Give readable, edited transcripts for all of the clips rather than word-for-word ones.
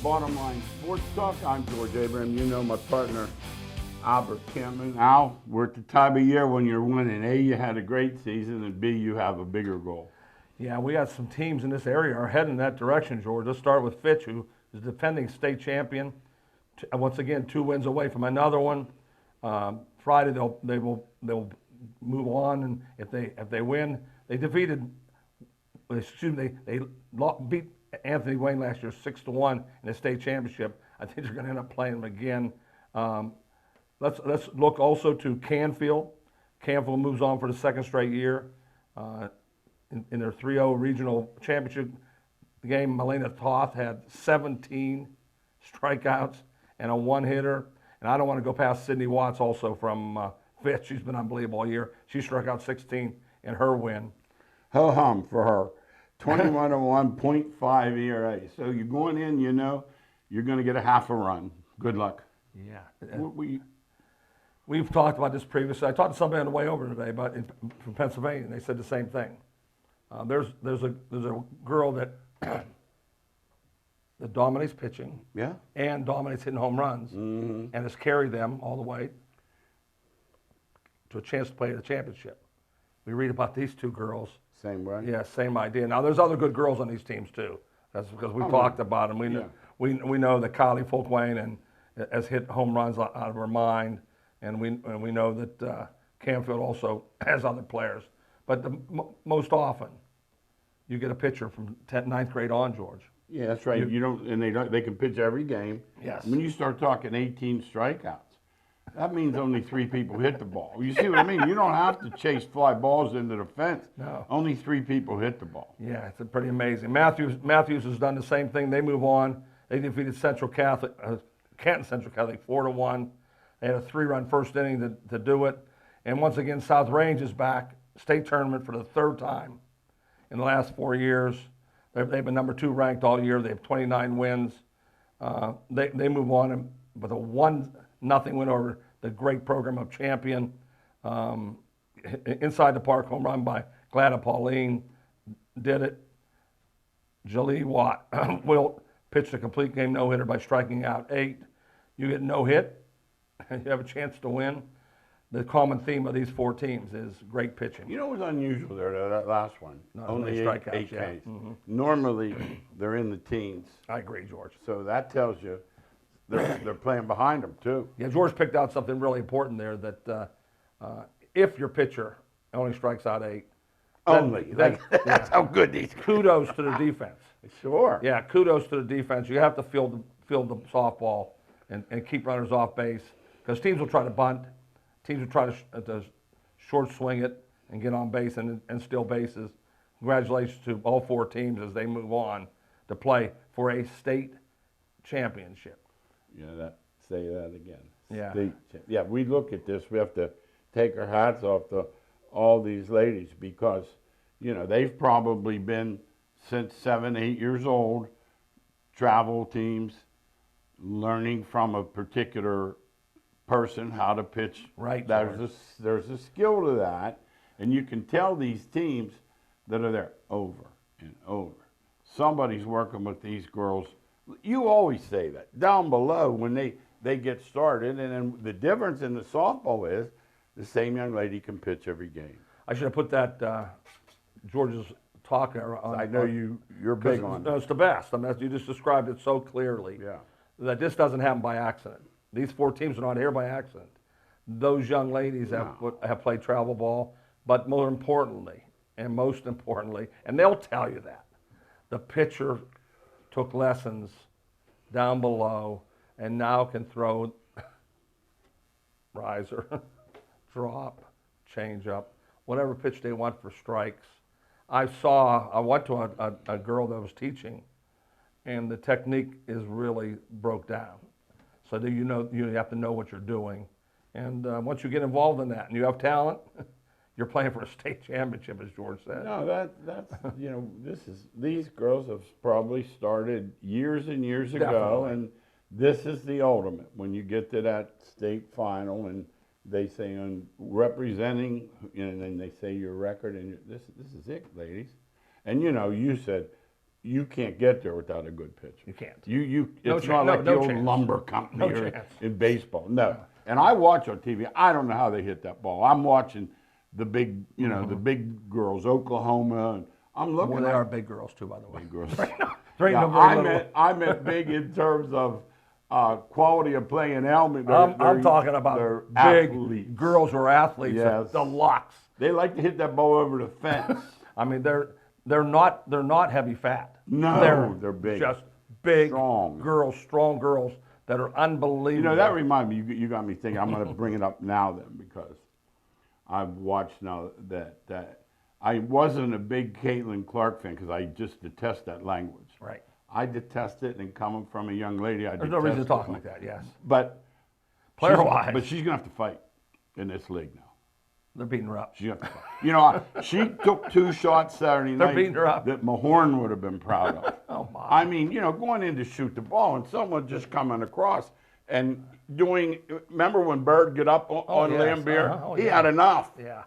Bottom Line Sports Talk. I'm George Abraham. You know my partner, Albert Cameron. Al, we're at the time of year when you're winning. A, you had a great season, and B, you have a bigger goal. Yeah, we got some teams in this area are heading in that direction, George. Let's start with Fitch, who is defending state champion. Once again, 2 wins away from another one. Friday they'll move on, and if they win, they beat Anthony Wayne last year 6-1 in the state championship. I think they're going to end up playing them again. Let's look also to Canfield. Canfield moves on for the 2nd straight year. In their 3-0 regional championship game, Melina Toth had 17 strikeouts and a 1-hitter. And I don't want to go past Sydney Watts, also from Fitch. She's been unbelievable all year. She struck out 16 in her win. Ho hum for her. 21-1.5 ERA. So you're going in, you know, you're going to get a half a run. Good luck. Yeah. We've talked about this previously. I talked to somebody on the way over today from Pennsylvania, and they said the same thing. There's a girl that dominates pitching, yeah, and dominates hitting home runs, and has carried them all the way to a chance to play the championship. We read about these 2 girls. Same way. Yeah, same idea. Now there's other good girls on these teams too. That's because we talked about them. We know that Kylie Folkwain has hit home runs out of her mind, and we know that Canfield also has other players. But most often, you get a pitcher from 9th grade on, George. Yeah, that's right. They can pitch every game. Yes. When you start talking 18 strikeouts, that means only 3 people hit the ball. You see what I mean? You don't have to chase fly balls into the fence. No. Only 3 people hit the ball. Yeah, it's pretty amazing. Matthews has done the same thing. They move on. They defeated Canton Central Catholic 4-1. They had a 3-run first inning to do it. And once again, South Range is back. State tournament for the 3rd time in the last 4 years. They've been number 2 ranked all year. They have 29 wins. They move on with a 1-0 win over the great program of Champion. Inside the park home run by Gladys Pauline did it. Jalee Wilt pitched a complete game no-hitter by striking out 8. You get no hit, and you have a chance to win. The common theme of these 4 teams is great pitching. You know what's unusual there, that last one? Only 8 Ks. Yeah. Normally, they're in the teens. I agree, George. So that tells you they're playing behind them, too. Yeah, George picked out something really important there, that if your pitcher only strikes out 8. That's how good these guys. Kudos to the defense. Sure. Yeah, kudos to the defense. You have to field the softball and keep runners off base, because teams will try to bunt. Teams will try to short swing it and get on base and steal bases. Congratulations to all 4 teams as they move on to play for a state championship. Yeah, say that again. Yeah. We look at this. We have to take our hats off to all these ladies, because, you know, they've probably been since 7, 8 years old, travel teams, learning from a particular person how to pitch. Right. There's a skill to that, and you can tell these teams that are there over and over. Somebody's working with these girls. You always say that down below when they get started, and then the difference in the softball is the same young lady can pitch every game. I should have put that George's talk on. I know you're big on it. It's the best. I mean, you just described it so clearly. Yeah. That this doesn't happen by accident. These 4 teams are not here by accident. Those young ladies have played travel ball, but more importantly, and most importantly, and they'll tell you that, the pitcher took lessons down below and now can throw riser, drop, change up, whatever pitch they want for strikes. I went to a girl that was teaching, and the technique is really broke down. So that you have to know what you're doing. And once you get involved in that and you have talent, you're playing for a state championship, as George said. No, that's these girls have probably started years and years ago. Definitely. And this is the ultimate. When you get to that state final and they say representing, and then they say your record, and this is it, ladies. And you said you can't get there without a good pitcher. You can't. It's not like the old lumber company in baseball. No. And I watch on TV. I don't know how they hit that ball. I'm watching the big, the big girls, Oklahoma, and I'm looking. Well, they are big girls too, by the way. Big girls. I meant big in terms of quality of play and helmet. I'm talking about big athletes. Girls or athletes. Yes. Deluxe. They like to hit that ball over the fence. I mean, they're not heavy fat. No, they're big. Just big strong girls that are unbelievable. That reminds me. You got me thinking. I'm going to bring it up now then because I've watched now that I wasn't a big Caitlin Clark fan because I just detest that language. Right. I detest it, and coming from a young lady, There's no reason to talk like that. Yes. But player-wise, but she's going to have to fight in this league now. They're beating her up. She's going to have to fight. She took 2 shots Saturday night. They're beating her up. That Mahoning would have been proud of. Oh my! I mean, going in to shoot the ball, and someone just coming across and doing. Remember when Bird got up on Lambier? He had enough. Yeah.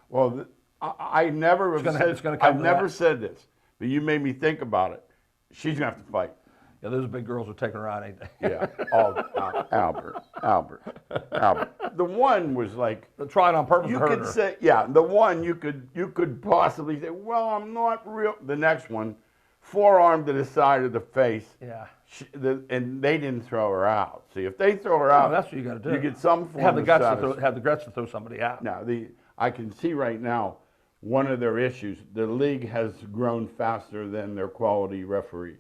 Well, I never said this, but you made me think about it. She's gonna have to fight. Yeah, those big girls are taking her out, ain't they? Yeah. Albert. The one was like they're trying on purpose to hurt her. You could say, the one you could possibly say, well, I'm not real. The next one, forearm to the side of the face. Yeah. And they didn't throw her out. See, if they throw her out, that's what you got to do. You get some form have the guts to throw somebody out. Now, I can see right now one of their issues. The league has grown faster than their quality referee.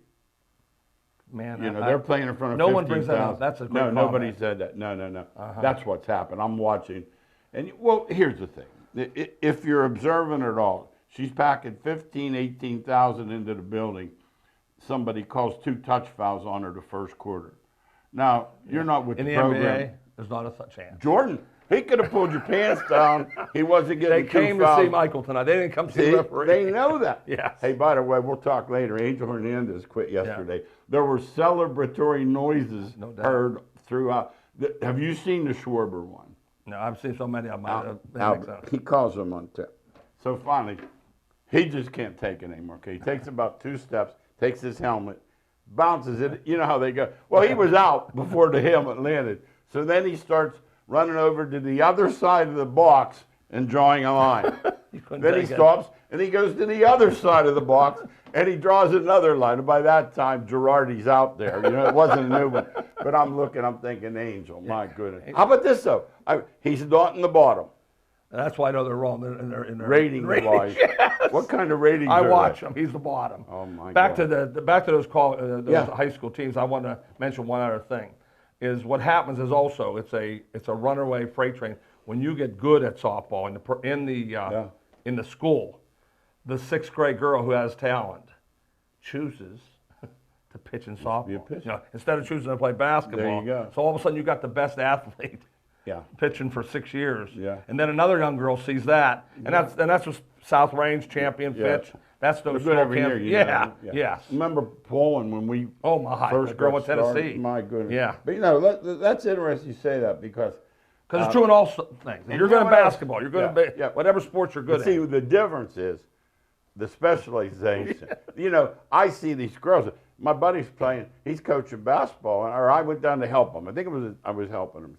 Man, they're playing in front of 15,000. No one brings that up. That's a great comment. Nobody said that. No. That's what's happened. I'm watching, and here's the thing: if you're observant at all, she's packing 18,000 into the building. Somebody calls 2 touch fouls on her the first quarter. Now you're not with in the program. NBA. There's not a chance. Jordan, he could have pulled your pants down. He wasn't getting. They came to see Michael tonight. They didn't come to see the referee. They know that. Yes. Hey, by the way, we'll talk later. Angel Hernandez quit yesterday. Yeah. There were celebratory noises heard throughout. Have you seen the Schwarber one? No, I've seen so many of them. Albert, he calls them on tip. So finally, he just can't take it anymore. Okay, he takes about 2 steps, takes his helmet, bounces it. You know how they go. Well, he was out before the helmet landed. So then he starts running over to the other side of the box and drawing a line. Then he stops and he goes to the other side of the box and he draws another line. And by that time, Girardi's out there. It wasn't a new one. But I'm thinking, Angel, my goodness. How about this, though? He's not in the bottom. That's why I know they're wrong. In their rating-wise. Yes. What kind of ratings I are watch they? him. He's the bottom. Oh, my God. Back to those Yeah. high school teams, I want to mention one other thing. Is what happens is also it's a runaway freight train. When you get good at softball in the school, the 6th grade girl who has talent chooses to pitch in softball. Instead of choosing to play basketball. There you go. So all of a sudden you got the best athlete pitching for 6 years. Yeah. And then another young girl sees that, and that's what South Range champion pitch. That's those good every year. Yes. Remember Poland when we first girl in Tennessee. My goodness. Yeah. But that's interesting you say that because it's true in all things. You're good at basketball. You're good at whatever sports you're good at. See, the difference is the specialization. I see these girls. My buddy's playing. He's coaching basketball, or I went down to help him. I think I was helping him.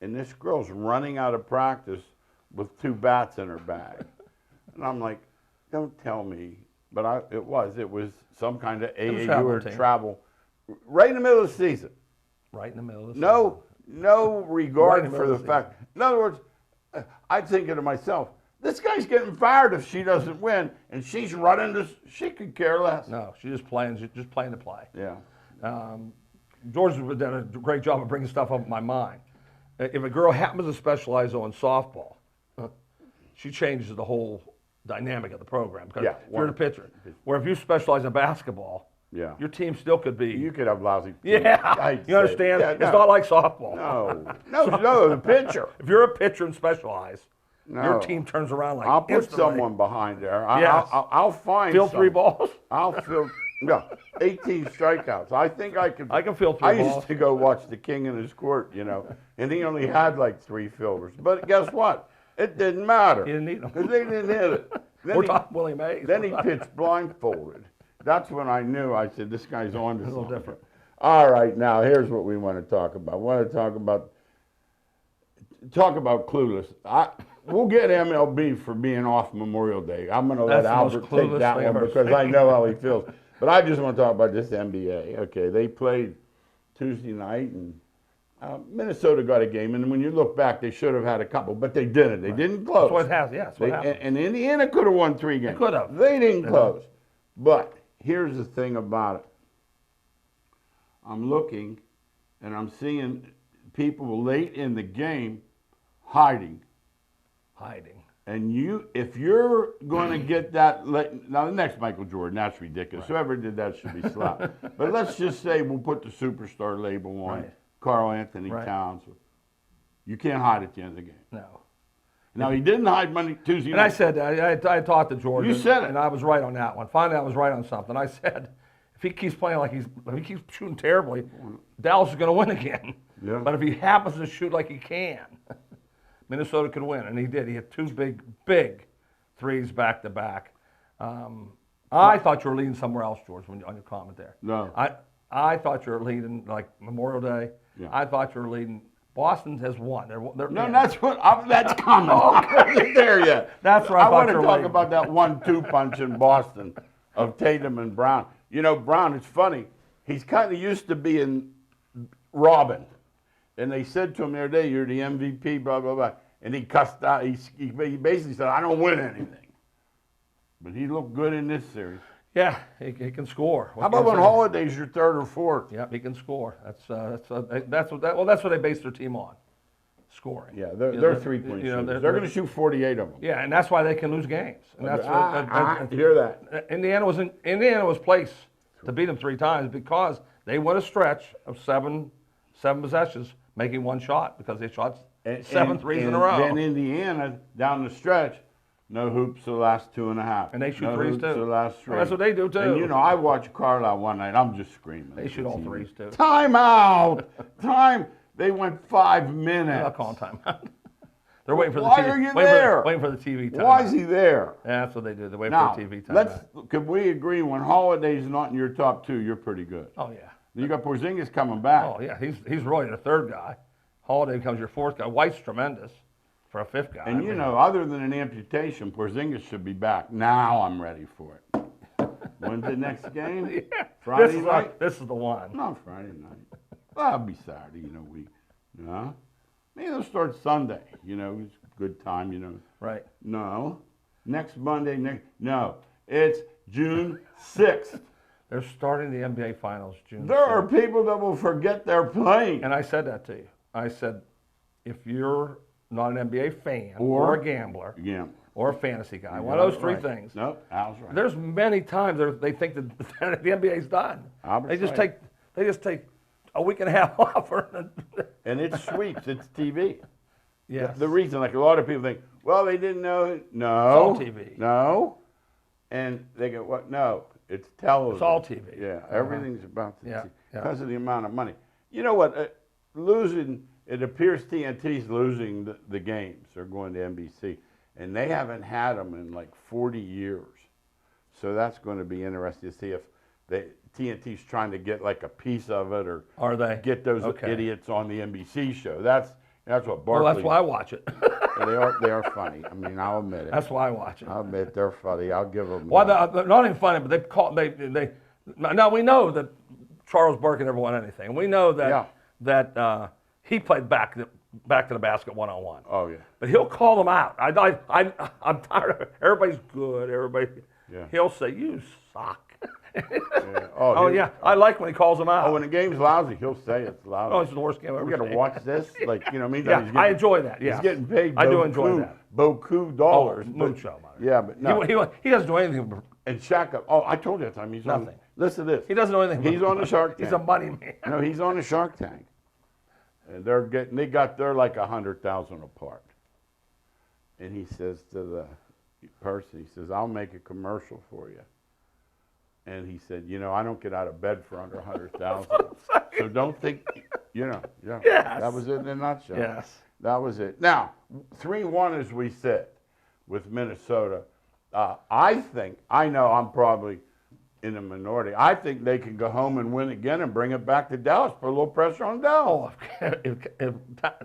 And this girl's running out of practice with 2 bats in her bag, and I'm like, don't tell me. But it was some kind of AAU or travel, right in the middle of the season. Right in the middle of the season. No regard for the fact. In other words, I'm thinking to myself, this guy's getting fired if she doesn't win, and she's running this. She could care less. No, she's just playing to play. Yeah. George has done a great job of bringing stuff up in my mind. If a girl happens to specialize on softball, she changes the whole dynamic of the program. Because if you're the pitcher, where if you specialize in basketball, your team still could be. You could have lousy. Yeah, you understand? Yeah, no. It's not like softball. No, the pitcher. If you're a pitcher and specialize, your team turns around like I'll put instantly. someone behind there. Yes. I'll find. Field 3 balls. I'll field. No, 18 strikeouts. I think I could. I can field 3 balls. I used to go watch the King in his court, and he only had like 3 fielders. But guess what? It didn't matter. He didn't need them because they didn't hit it. We're talking Willie Mays. Then he pitched blindfolded. That's when I knew. I said, this guy's on to A little something. different. All right, now here's what we want to talk about. We want to talk about clueless. We'll get MLB for being off Memorial Day. I'm going to let That's the most Albert take clueless that thing one I've ever because seen. I know how he feels. But I just want to talk about this NBA. Okay, they played Tuesday night, and Minnesota got a game. And when you look back, they should have had a couple, but they didn't. They didn't close. That's what it has. Yeah, that's what happened. And Indiana could have won 3 games. They could have. They didn't close. But here's the thing about it. I'm looking, and I'm seeing people late in the game hiding. And if you're going to get that, now the next Michael Jordan, that's ridiculous. Right. Whoever did that should be slapped. But let's just say we'll put the superstar label on Right. Karl Anthony Right. Towns. You can't hide at the end of the game. No. Now, he didn't hide Tuesday And night. I said, I talked to Jordan. You said it. And I was right on that one. Finally, I was right on something. I said, if he keeps playing if he keeps shooting terribly, Dallas is going to win again. Yeah. But if he happens to shoot like he can, Minnesota could win. And he did. He hit 2 big threes back to back. I thought you were leading somewhere else, George, on your comment there. No. I thought you were leading like Memorial Day. Yeah. I thought you were leading. Boston has won. They're No, in. that's coming. I wasn't there yet. That's where I I want thought to you were talk leading. about that 1-2 punch in Boston of Tatum and Brown. You know, Brown, it's funny. He's kind of used to being Robin. And they said to him the other day, you're the MVP, blah, blah, blah. And he cussed out. He basically said, I don't win anything. But he looked good in this series. Yeah, he can score. How about when Holiday's your third or fourth? Yeah, he can score. That's what they base their team on, scoring. Yeah, they're three-point shooters. They're going to shoot 48 of them. Yeah, and that's why they can lose games. And that's hear that. Indiana was placed to beat them 3 times because they won a stretch of seven possessions, making 1 shot because they shot 7 threes in a row. Then Indiana down the stretch. No hoops the last 2.5. And they shoot no threes hoops too. The last 3. Well, that's what they do too. And you know, I watched Carlisle one night. I'm just screaming. They shoot all threes too. Time out. Time. They went 5 minutes. They're not calling timeout. They're waiting for the Why TV. are you there? Waiting for the TV timeout. Why is he there? Yeah, that's what they do. They wait Now, for the TV timeout. could we agree when Holiday's not in your top 2, you're pretty good. Oh yeah. You got Porzingis coming back. Oh yeah, he's really the 3rd guy. Holiday becomes your 4th guy. White's tremendous for a 5th guy. And you know, other than an amputation, Porzingis should be back. Now I'm ready for it. When's the next game? Yeah. Friday night? This is the one. No, Friday night. Well, it'll be Saturday, No? Maybe they'll start Sunday, it's a good time, Right. No. Next Monday, no. It's June 6th. They're starting the NBA Finals June. There 6th. are people that will forget they're playing. And I said that to you. I said, if you're not an NBA fan or a gambler or a fantasy guy, one of those 3 things. Nope, Al's right. There's many times they think that the NBA's done. Albert's They just take a week and a half off. And it sweeps. It's TV. Yes. The reason, like a lot of people think, well, they didn't know. No. It's all TV. No. And they go, what? No, it's television. It's all TV. Yeah, everything's about the TV. Yeah. Because of the amount of money. You know what? It appears TNT's losing the games. They're going to NBC. And they haven't had them in like 40 years. So that's going to be interesting to see if TNT's trying to get like a piece of it or Are they? get those idiots on the NBC show. That's what Barkley. Well, that's why I watch it. They are funny. I mean, I'll admit it. That's why I watch it. I'll admit they're funny. I'll give them. Well, they're not even funny, but they. Now we know that Charles Burke never won anything. We know that he played back to the basket 1-on-1. Oh yeah. But he'll call them out. I'm tired of it. Everybody's good. Yeah. He'll say you suck. Yeah. Oh yeah, I like when he calls them out. Oh, when the game's lousy, he'll say it's lousy. Oh, it's the worst game I've ever We got to seen. watch this. Yeah, I enjoy that. Yeah, He's getting paid. I do enjoy that. Beaucoup dollars. Mucho money. Yeah, but no. He doesn't do anything. And Shaq. Oh, I told you that time. He's Nothing. on. Listen to this. He doesn't know anything. He's on the Shark Tank. He's a money man. No, he's on the Shark Tank. And they're like 100,000 apart. And he says to the person, he says, I'll make a commercial for you. And he said, I don't get out of bed for under 100,000. So don't think, yeah. Yes. That was it in a nutshell. Yes. That was it. Now, 3-1 as we said with Minnesota. I know I'm probably in a minority. I think they can go home and win again and bring it back to Dallas, put a little pressure on Dallas. If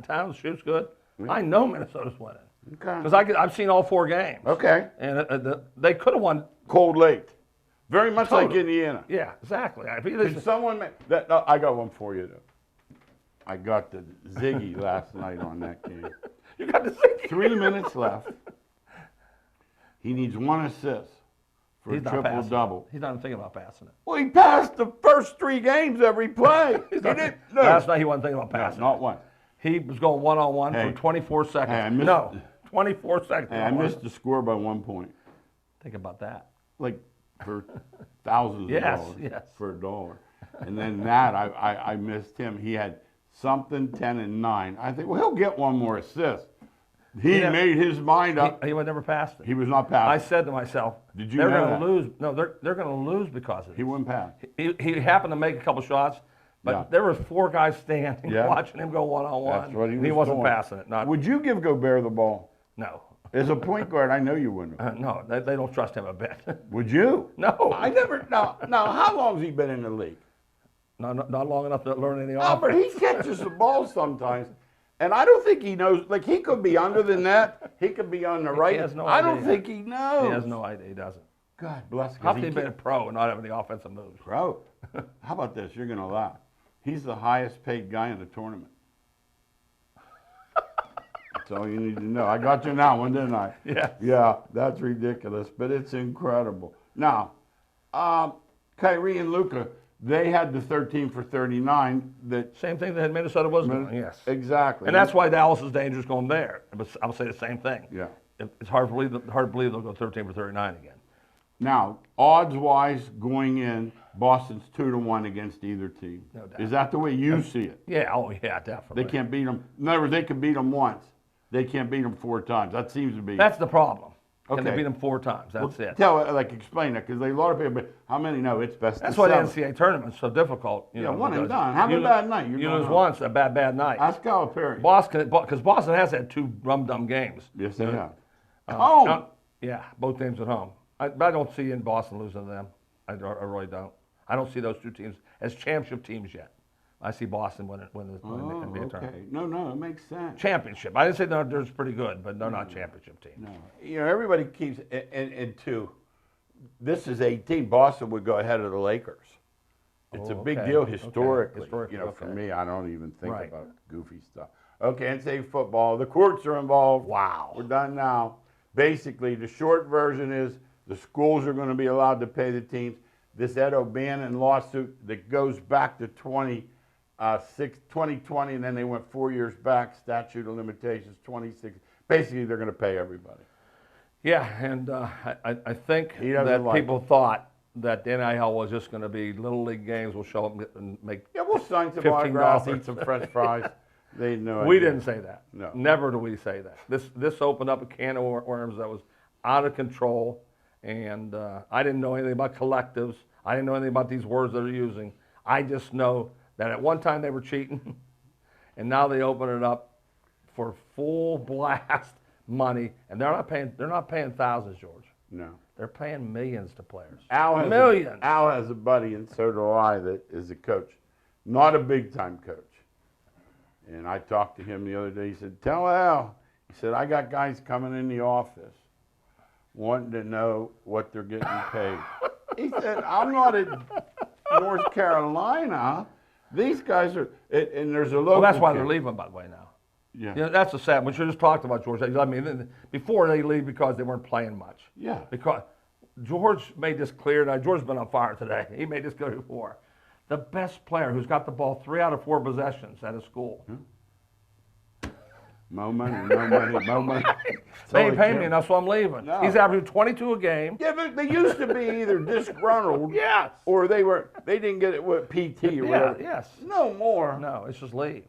Towns shoots good, I know Minnesota's winning. Okay. Because I've seen all 4 games. Okay. And they could have won. Cold late. Very much like Totally. Indiana. Yeah, exactly. Could someone no, I got one for you, though. I got the Ziggy last night on that game. You got the Ziggy. 3 minutes left. He needs 1 assist for a triple-double. He's not even thinking about passing it. Well, he passed the first 3 games every play. Last night he wasn't thinking about passing. Not one. He was going one-on-one Hey. for 24 seconds. Hey, I missed- 24 seconds. And I missed the score by 1 point. Think about that. Like for thousands of dollars. Yes. For $1. And then that, I missed him. He had something 10 and 9. I think, well, he'll get 1 more assist. He made his mind up. He would never pass it. He was not passing. I said to myself, Did you they're know going to that? lose. No, they're going to lose because of it. He wouldn't pass. He happened to make a couple shots, but Yeah. there were 4 guys standing Yeah. watching him go one-on-one. That's what he and was he wasn't doing. passing it. Not, Would you give Gobert the ball? no. As a point guard, I know you wouldn't have. No, they don't trust him a bit. Would you? No. I never. Now, how long has he been in the league? Not long enough to learn any Oh, but offense. he catches the ball sometimes, and I don't think he knows. Like, he could be under the net. He could be on the right. has no I don't idea. think he knows. He has no idea. He doesn't. God bless. How can he be a pro and not have any offensive moves? Pro? How about this? You're going to laugh. He's the highest paid guy in the tournament. That's all you need to know. I got you now one, didn't I? Yeah. Yeah, that's ridiculous, but it's incredible. Now, Kyrie and Luka, they had the 13 for 39. That Same thing that Minnesota was doing, yes. exactly. And that's why Dallas is dangerous going there. But I'll say the same thing. Yeah. It's hard to believe they'll go 13 for 39 again. Now, odds-wise, going in, Boston's 2-1 against either team. No doubt. Is that the way you see it? Yeah, oh yeah, definitely. They can't beat them. In other words, they can beat them once. They can't beat them 4 times. That seems to be. That's the problem. Can Okay. they beat them 4 times? That's it. Explain that, because a lot of people, but how many know it's best That's to why the 7? NCAA tournament's so difficult. You know, one and because done. Have a bad night. You're You going lose home. once, a bad night. Ask Calipari. Boston, because Boston has had 2 rum-dum games. Yes, they have. Home. Yeah, both teams at home. But I don't see in Boston losing to them. I really don't. I don't see those 2 teams as championship teams yet. I see Boston winning the NBA tournament. Okay. No, it makes sense. Championship. I didn't say they're pretty good, but they're not championship teams. No. You know, everybody keeps, and two, this is 18. Boston would go ahead of the Lakers. It's a big okay. deal Okay. historically. Historically, You know, for okay. me, I don't even think Right. about goofy stuff. Okay, NCAA football. The courts are involved. Wow. We're done now. Basically, the short version is the schools are going to be allowed to pay the teams. This Ed O'Bannon lawsuit that goes back to 2020, and then they went 4 years back, statute of limitations, 26. Basically, they're going to pay everybody. Yeah, and I think He doesn't that like people thought that the NIL was just going to be little league games. We'll show up and make. Yeah, we'll sign some $15. autographs, eat some French fries. They had no We idea. didn't say that. No. Never do we say that. This opened up a can of worms that was out of control, and I didn't know anything about collectives. I didn't know anything about these words they're using. I just know that at one time they were cheating, and now they open it up for full blast money, and they're not paying thousands, George. No. They're paying millions to players. Millions. Al has a buddy, and so do I, that is a coach. Not a big-time coach. And I talked to him the other day. He said, tell Al. He said, I got guys coming in the office wanting to know what they're getting paid. He said, I'm not in North Carolina. These guys are, and there's a local Well, that's why kid. they're leaving, by the way, now. Yeah. You know, that's the sad. We should just talked about George. I mean, before they leave because they weren't playing much. Yeah. Because George made this clear. Now George's been on fire today. He made this clear before. The best player who's got the ball 3 out of 4 possessions at his school. Mo money, mo money. They ain't paying me enough, so I'm leaving. No. He's averaging 22 a game. Yeah, but they used to be either disgruntled, Yes. or they didn't get it with PT or Yeah, whatever. yes. No more. No, it's just leave.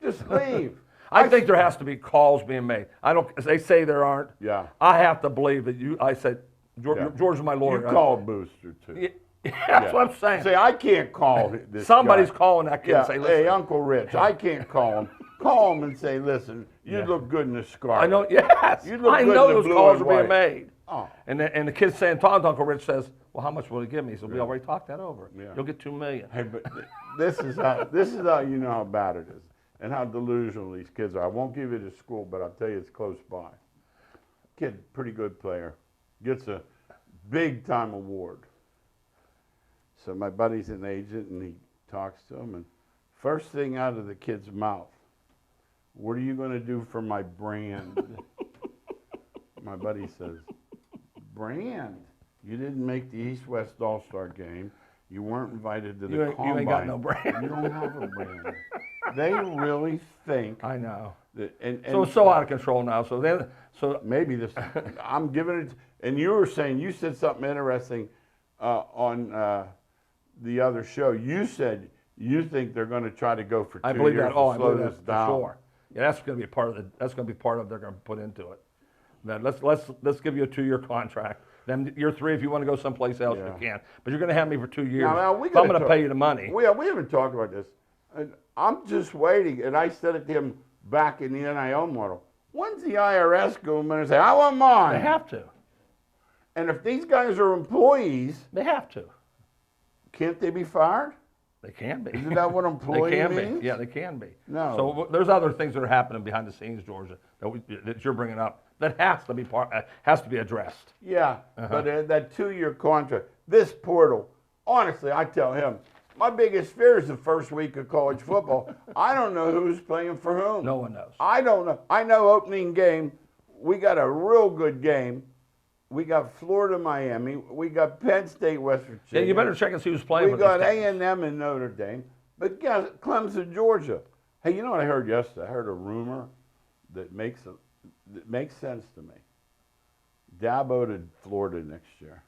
Just leave. I think there has to be calls being made. I don't. They say there aren't. Yeah. I have to believe that you. I said, George, Yeah. George is my lawyer. You called Booster too. Yeah, that's what I'm saying. Say I can't call this Somebody's guy. calling that kid Yeah. and say, listen. Hey, Uncle Rich, I can't call him. Call him and say, listen, you Yeah. look good in the scarf. I know. Yes. You look I good know in the those blue calls and are being white. made. Oh. And the kid's saying, Uncle Rich says, well, how much will he give me? He said, we already talked that over. Yeah. You'll get $2 million. Hey, but this is how you know how bad it is and how delusional these kids are. I won't give you the school, but I'll tell you it's close by. Kid, pretty good player, gets a big time award. So my buddy's an agent, and he talks to him, and first thing out of the kid's mouth, what are you going to do for my brand? My buddy says, brand? You didn't make the East-West All-Star game. You weren't invited to the combine. You ain't got no brand. You don't have a brand. They really think. I know. That, and So it's so out of control now. So maybe this. I'm giving it. And you said something interesting on the other show. You said you think they're going to try to go for 2 years. I believe that. Oh, I slow believe this that down. for sure. Yeah, that's going to be part of That's going to be part of they're going to put into it. Then let's give you a 2-year contract. Then year 3, if you want to go someplace else, you can. But you're going to have me for 2 years. Now, I'm going to pay you the money. We haven't talked about this. And I'm just waiting, and I said it to him back in the NIL model. When's the IRS going in and say, I want mine? They have to. And if these guys are employees, They have to. can't they be fired? They can be. Isn't that what employee They can means? be. Yeah, they can be. No. So there's other things that are happening behind the scenes, Georgia, that you're bringing up that has to be addressed. Yeah, but that 2-year contract, this portal, honestly, I tell him, my biggest fear is the first week of college football. I don't know who's playing for whom. No one knows. I don't know. I know opening game, we got a real good game. We got Florida, Miami. We got Penn State, West Virginia. Yeah, you better check and see who's playing. We got A&M and Notre Dame. But guess Clemson, Georgia. Hey, you know what I heard yesterday? I heard a rumor that makes sense to me. Dabo to Florida next year.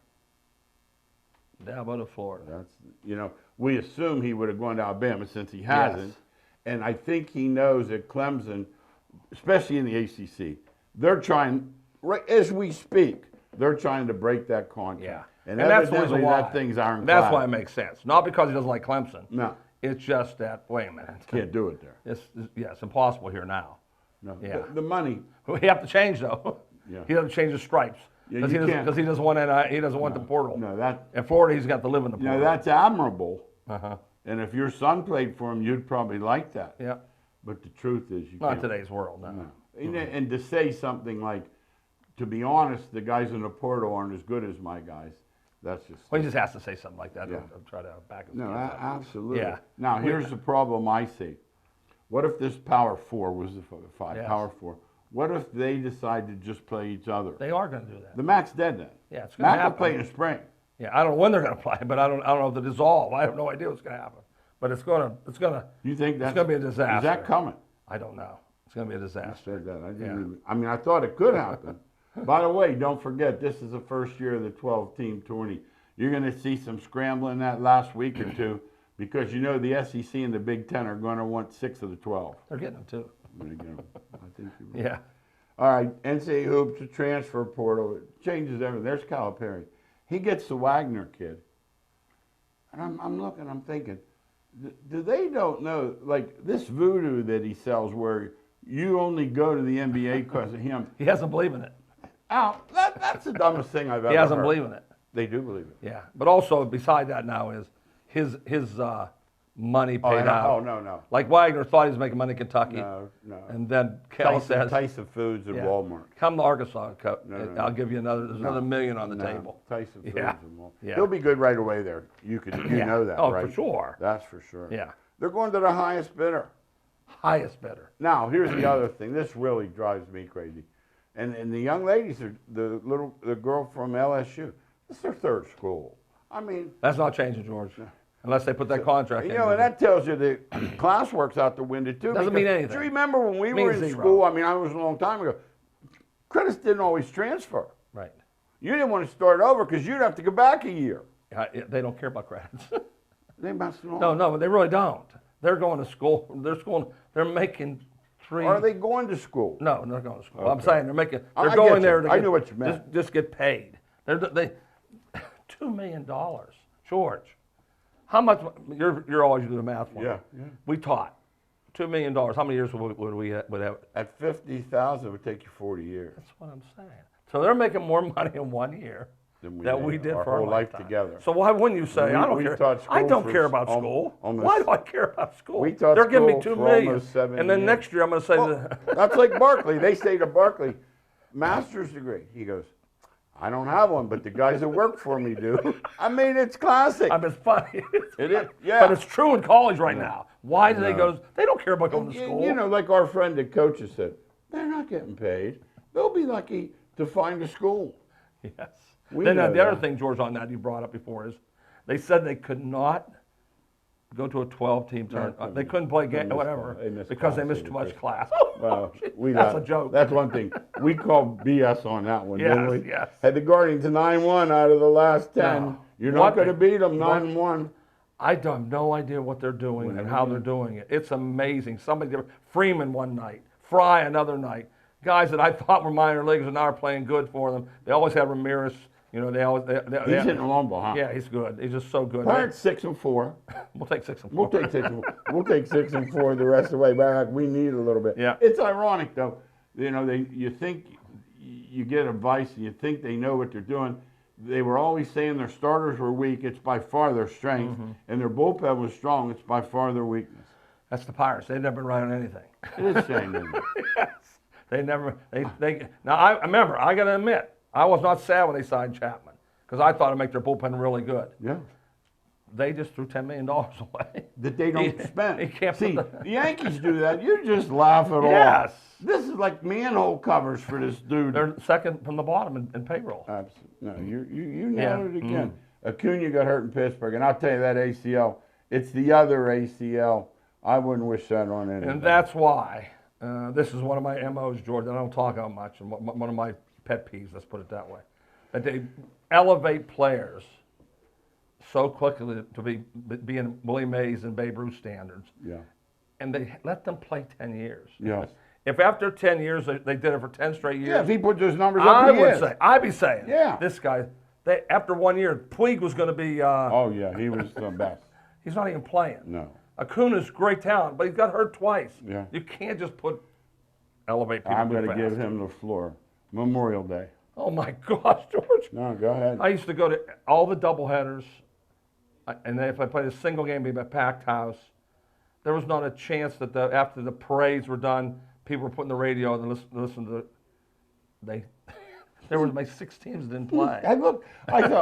Dabo to Florida. That's we assume he would have gone to Alabama since he hasn't, Yes. and I think he knows that Clemson, especially in the ACC, they're trying right as we speak. They're trying to break that contract. Yeah. And that's the evidently reason why. that thing's ironclad. That's why it makes sense. Not because he doesn't like Clemson. No. It's just that, wait a minute. Can't do it there. It's impossible here now. No. Yeah. The money. We have to change, though. Yeah. He doesn't change the stripes. Yeah, Because he doesn't want the portal. No, In Florida, he's got to live in the portal. that's admirable. Uh-huh. And if your son played for him, you'd probably like that. Yeah. But the truth is, you Not can't. today's world, no. And to say something like, to be honest, the guys in the portal aren't as good as my guys. That's just. Well, he just has to say something like that. Yeah. I'll try to back his No, kids up. absolutely. Yeah. Now, here's the problem I see. What if this Power 4 was the 5, Yes. Power 4? What if they decide to just play each other? They are going to do that. The MAC's dead then. Yeah, it's going to MAC will happen. play in the spring. Yeah, I don't know when they're going to play, but I don't know the dissolve. I have no idea what's going to happen. But it's going to. You think that's going to be a disaster. Is that coming? I don't know. It's going to be a I disaster. said that. I didn't Yeah. even, I mean, I thought it could happen. By the way, don't forget, this is the first year of the 12-team tourney. You're going to see some scrambling that last week or two because you know the SEC and the Big Ten are going to want 6 of the 12. They're getting them too. I think you're right. Yeah. All right, NCAA hoops, the transfer portal, it changes everything. There's Calipari. He gets the Wagner kid. And I'm looking, I'm thinking, do they don't know, like this voodoo that he sells where you only go to the NBA because of him. He doesn't believe in it. Al, that's the dumbest thing I've ever heard. He doesn't believe in it. They do believe it. Yeah. But also, beside that now is his money paid out. Oh, no. Like Wagner thought he was making money in Kentucky. No. And then Kelly says, Tyson Foods at yeah, Walmart. come to Arkansas, No. I'll give you another $1 million on the No, table. Tyson Foods Yeah. at Walmart. Yeah. He'll be good right away there. You Yeah. know that, Oh, right? for sure. That's for sure. Yeah. They're going to the highest bidder. Highest bidder. Now, here's the other thing. This really drives me crazy. And the young ladies, are the girl from LSU, this is their third school. I mean, That's not changing, George. Unless they put that contract in. you know, and that tells you that class works out the window too. Doesn't mean because anything. Do you remember when we It were means in zero. school? I mean, I was a long time ago. Credits didn't always transfer. Right. You didn't want to start over because you'd have to go back a year. They don't care about credits. They must know. No, they really don't. They're going to school. They're making three. Are they going to school? No, they're going to school. Okay. I'm saying they're making. I They're get going you. there to I get, knew what you meant. Just get paid. They $2 million, George. How much? You're always doing the math for me. Yeah. We taught $2 million. How many years would we have? At 50,000, it would take you 40 years. That's what I'm saying. So they're making more money in 1 year Than than we made did our for our whole life lifetime. together. So why wouldn't you say, I don't We care? taught I school don't for care about al- school. almost- Why do I care about school? We taught They're giving me school $2 for million, almost 70 and then years. next year I'm going to say, That's like Barkley. They say to Barkley, master's degree. He goes, I don't have one, but the guys that work for me do. I mean, it's classic. I mean, it's funny. It is, yeah. But it's true in college right now. Why do they No. go? They don't care about going to school. You know, like our friend that coaches said, they're not getting paid. They'll be lucky to find a school. Yes. We Then know the other that. thing, George, on that you brought up before is they said they could not go to a 12-team tournament. They couldn't play whatever because they missed too much class. Well, That's a joke. That's one thing. We called BS on that one, didn't Yes, we? yes. Had the Guardians 9-1 out of the last 10. No. You're What not going to they- beat them 9-1. I have no idea what they're doing and how they're doing it. It's amazing. Somebody, Freeman one night, Fry another night. Guys that I thought were minor leaguers and now are playing good for them. They always have Ramirez. You know, He's hitting a long ball, huh? Yeah, he's good. He's just so good. Pirates 6-4. We'll take 6 and 4. We'll take 6 and 4. We'll take 6 and 4 the rest of the way back. We need a little bit. Yeah. It's ironic though. You know, you think you get advice and you think they know what they're doing. They were always saying their starters were weak. It's by far their strength, and their bullpen was strong. It's by far their weakness. That's the Pirates. They've never been right on anything. It is a shame, isn't it? Yes. They never. They. Now I remember. I got to admit, I was not sad when they signed Chapman because I thought it'd make their bullpen really good. Yeah. They just threw $10 million away. That they don't spend. He can't See, put the Yankees do that. You just laugh it Yes. off. This is like manhole covers for this dude. They're second from the bottom in payroll. Absolutely. No, you Yeah. nailed it again. Acuna got hurt in Pittsburgh, and I'll tell you that ACL, it's the other ACL. I wouldn't wish that on anybody. And that's why this is one of my MOs, George. I don't talk about much, and one of my pet peeves. Let's put it that way. That they elevate players so quickly to be in Willie Mays and Babe Ruth standards, Yeah. and they let them play 10 years. Yes. If after 10 years they did it for 10 straight years, Yeah, if he put those numbers up, I he would is. say, I'd be saying, Yeah. this guy, after 1 year, Puig was going to be, Oh, yeah, he was the best. he's not even playing. No. Acuna's great talent, but he's got hurt twice. Yeah. You can't just elevate people I'm too going to fast. give him the floor. Memorial Day. Oh, my gosh, George. No, go ahead. I used to go to all the doubleheaders, and then if I played a single game, it'd be a packed house. There was not a chance that after the parades were done, people were putting the radio on and listen to there were like 6 teams that didn't play. I thought,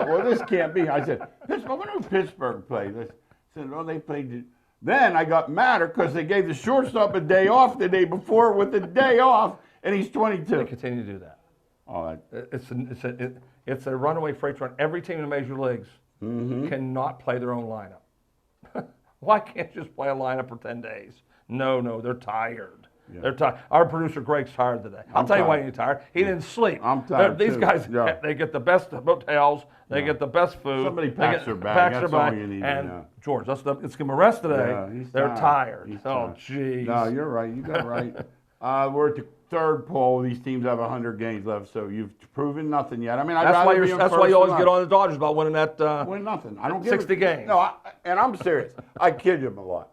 well, this can't be. I said, Pittsburgh, when did Pittsburgh play? They said, oh, they played. Then I got madder because they gave the shortstop a day off the day before with the day off, and he's 22. They continue to do that. Oh, It's a runaway freight train. Every team in the major leagues cannot play their own lineup. Why can't you just play a lineup for 10 days? No, they're tired. Yeah. They're tired. Our producer Greg's tired today. I'll tell you why he's tired. He didn't sleep. I'm tired These too. guys, Yeah. they get the best hotels. They get the best food. Somebody they packs get- their bag. packs That's their all bag. you need to And know. George, it's going to rest today. Yeah, he's They're tired. He's Oh, tired. jeez. No, you're right. You got it right. We're at the third poll. These teams have 100 games left, so you've proven nothing yet. I mean, That's why you always get on the Dodgers about winning that. Win nothing. I don't give 60 games. No, and I'm serious. I kid you a lot.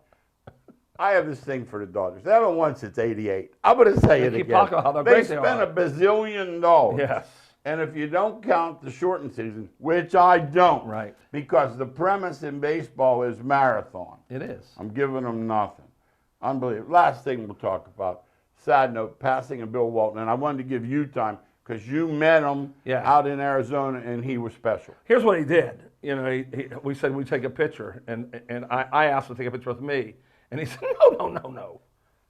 I have this thing for the Dodgers. They haven't won since '88. I'm going to say it keep again. talking about how great they spent are. $1 bazillion. Yes. And if you don't count the shortened season, which I don't, Right. because the premise in baseball is marathon. It is. I'm giving them nothing. Unbelievable. Last thing we'll talk about. Sad note, passing of Bill Walton. And I wanted to give you time because you met him out in Arizona and he was special. Here's what he did. You know, we said we'd take a picture, and I asked him to take a picture with me. And he said, no,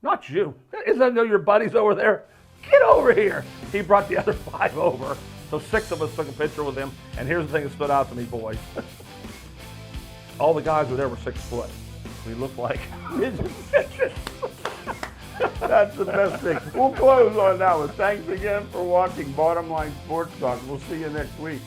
not you. Isn't that your buddies over there? Get over here. He brought the other 5 over. So 6 of us took a picture with him. And here's the thing that stood out to me, boys. All the guys were there were 6 foot. We looked like That's the best thing. We'll close on that one. Thanks again for watching Bottom Line Sports Talk. We'll see you next week.